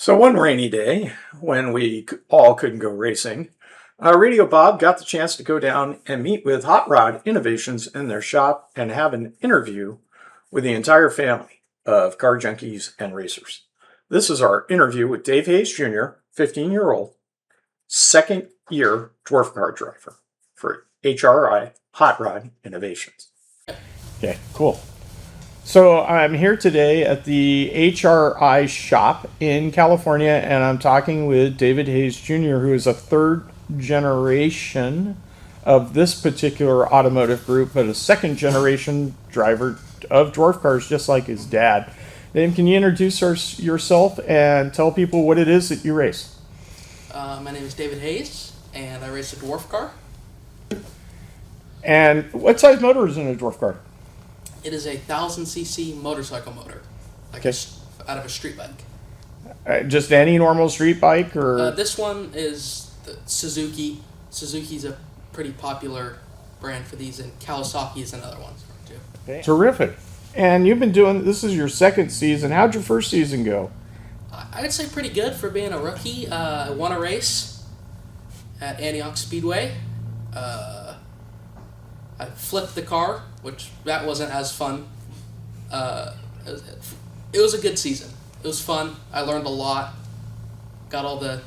So one rainy day, when we all couldn't go racing, Radio Bob got the chance to go down and meet with Hot Rod Innovations in their shop and have an interview with the entire family of car junkies and racers. This is our interview with Dave Hayes Jr., 15-year-old, second year dwarf car driver for HRI, Hot Rod Innovations. Okay, cool. So I'm here today at the HRI shop in California, and I'm talking with David Hayes Jr., who is a third generation of this particular automotive group, but a second generation driver of dwarf cars, just like his dad. Dave, can you introduce yourself and tell people what it is that you race? My name is David Hayes, and I race a dwarf car. And what size motor is in a dwarf car? It is a 1,000cc motorcycle motor, like Okay. out of a street bike. Just any normal street bike, or This one is the Suzuki. Suzuki's a pretty popular brand for these, and Kawasaki is another one too. Terrific. And you've been doing this is your second season. How'd your first season go? I'd say pretty good for being a rookie. I won a race at Antioch Speedway. I flipped the car, which that wasn't as fun. It was a good season. It was fun. I learned a lot. Got all the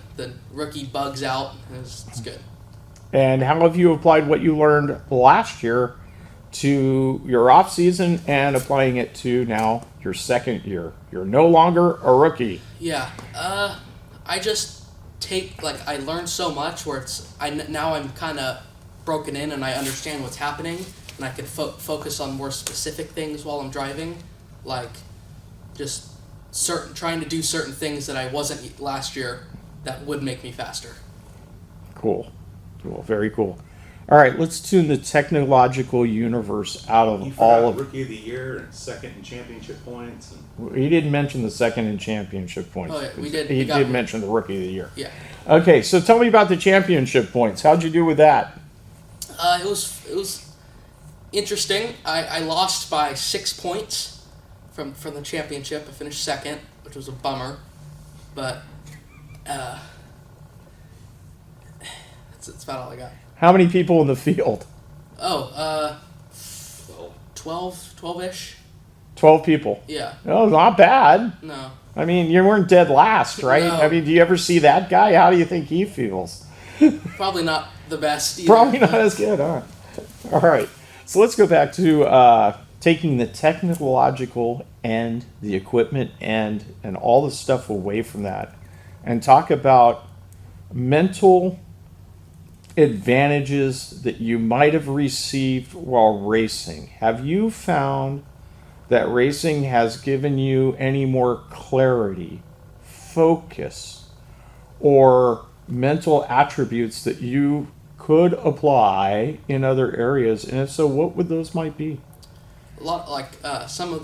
rookie bugs out. It's good. And how have you applied what you learned last year to your off season and applying it to now your second year? You're no longer a rookie. Yeah. I just I learned so much where now I'm kind of broken in and I understand what's happening, and I can focus on more specific things while I'm driving, like just trying to do certain things that I wasn't last year that would make me faster. Cool. Very cool. All right, let's tune the technological universe out of all of. Rookie of the Year and second in championship points. He didn't mention the second in championship points. Oh, yeah, we did. He did mention the Rookie of the Year. Yeah. Okay, so tell me about the championship points. How'd you do with that? It was interesting. I lost by 6 points from the championship. I finished second, which was a bummer, but that's about all I got. How many people in the field? 12-ish. 12 people. Yeah. Oh, not bad. No. I mean, you weren't dead last, right? No. I mean, do you ever see that guy? How do you think he feels? Probably not the best either. Probably not as good, huh? All right. So let's go back to taking the technological and the equipment and all the stuff away from that and talk about mental advantages that you might have received while racing. Have you found that racing has given you any more clarity, focus, or mental attributes that you could apply in other areas? And if so, what would those might be? A lot some of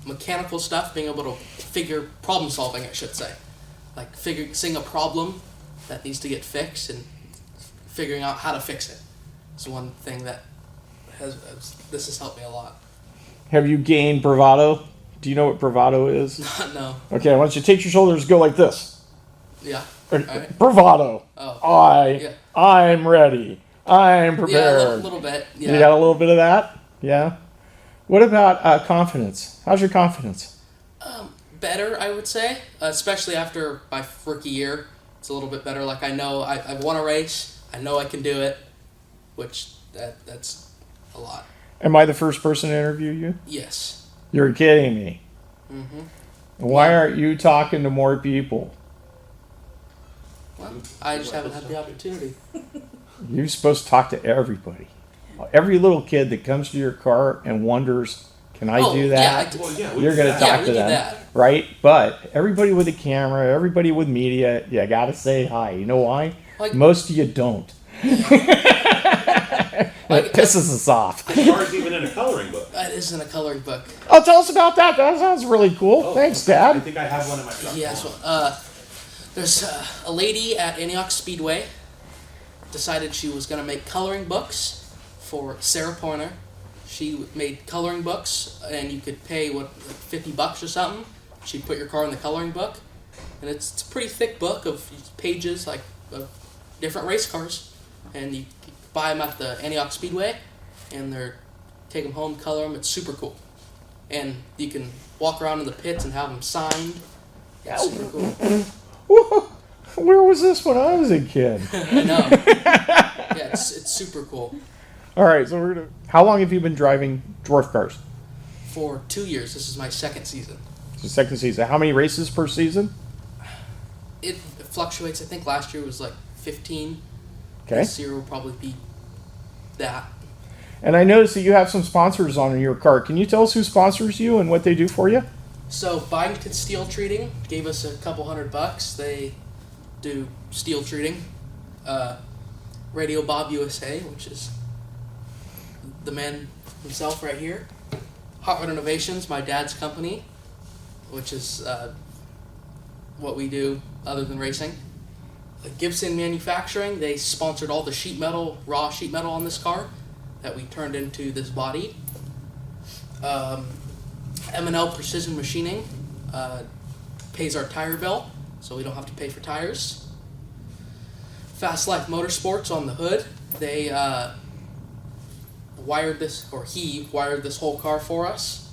mechanical stuff, being able to figure problem solving, I should say, seeing a problem that needs to get fixed and figuring out how to fix it. It's one thing that this has helped me a lot. Have you gained bravado? Do you know what bravado is? No. Okay, I want you to take your shoulders, go like this. Yeah. Right. Bravado. Oh. I'm ready. I'm prepared. Yeah, a little bit. Yeah. You got a little bit of that? Yeah. What about confidence? How's your confidence? Better, I would say, especially after my rookie year. It's a little bit better. Like, I know I've won a race. I know I can do it, which that's a lot. Am I the first person to interview you? Yes. You're kidding me. Mm-hmm. Why aren't you talking to more people? Well, I just haven't had the opportunity. You're supposed to talk to everybody. Every little kid that comes to your car and wonders, can I do that? You're going to talk to them, right? But everybody with a camera, everybody with media, you got to say hi. You know why? Most of you don't. It pisses us off. The car's even in a coloring book. That is in a coloring book. Oh, tell us about that. That sounds really cool. Thanks, Dad. I think I have one in my truck. Yes. There's a lady at Antioch Speedway decided she was going to make coloring books for Sarah Pointer. She made coloring books, and you could pay $50 or something. She'd put your car in the coloring book, and it's a pretty thick book of pages like of different race cars, and you buy them at the Antioch Speedway, and take them home, color them. It's super cool, and you can walk around in the pits and have them signed. It's super cool. Where was this when I was a kid? I know. Yeah, it's super cool. All right, so how long have you been driving dwarf cars? For 2 years, this is my second season. It's the second season. How many races per season? It fluctuates. I think last year was like 15. Okay. This year will probably be that. And I noticed that you have some sponsors on your car. Can you tell us who sponsors you and what they do for you? So Byington Steel Treating gave us a couple $100. They do steel treating. Radio Bob USA, which is the man himself right here. Hot Rod Innovations, my dad's company, which is what we do other than racing. Gibson Manufacturing, they sponsored all the sheet metal, raw sheet metal on this car that we turned into this body. M&L Precision Machining pays our tire bill, so we don't have to pay for tires. Fast Life Motorsports on the hood, they wired this, or he wired this whole car for us.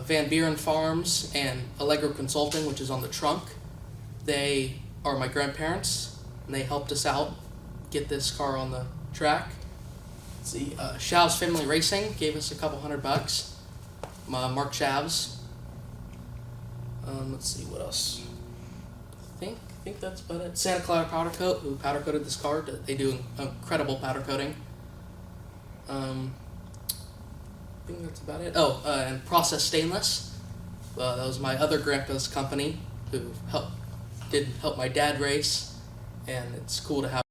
Van Buren Farms and Allegro Consulting, which is on the trunk, they are my grandparents, and they helped us out get this car on the track. Let's see, Shavs Family Racing gave us a couple $100. Mark Shavs. Let's see what else. I think that's about it. Santa Clara Powder Coat, who powder coated this car, they do incredible powder coating. I think that's about it. And Process Stainless. That was my other grandpa's company who helped my dad race, and it's cool to have